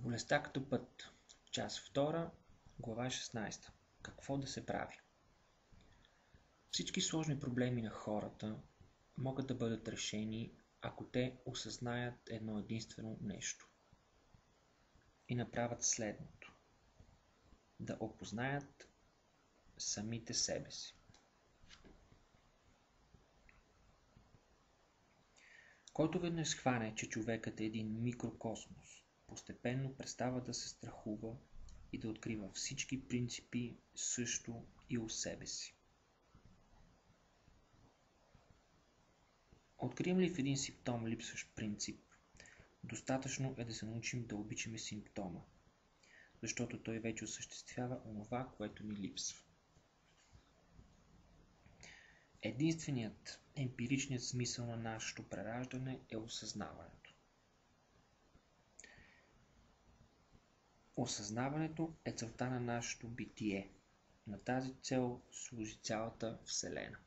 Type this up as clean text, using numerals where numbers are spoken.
Болестта като път. Част 2, глава 16. Какво да се прави? Всички сложни проблеми на хората могат да бъдат решени, ако те осъзнаят едно единствено нещо и направят следното: да опознаят самите себе си. Който веднъж схване, че човекът е един микрокосмос, постепенно престава да се страхува и да открива всички принципи също и у себе си. Открием ли в един симптом липсващ принцип, достатъчно е да се научим да обичаме симптома, защото той вече осъществява онова, което ни липсва. Единственият емпиричният смисъл на нашето прераждане е осъзнаването. Осъзнаването е целта на нашето битие. На тази цел служи цялата Вселена.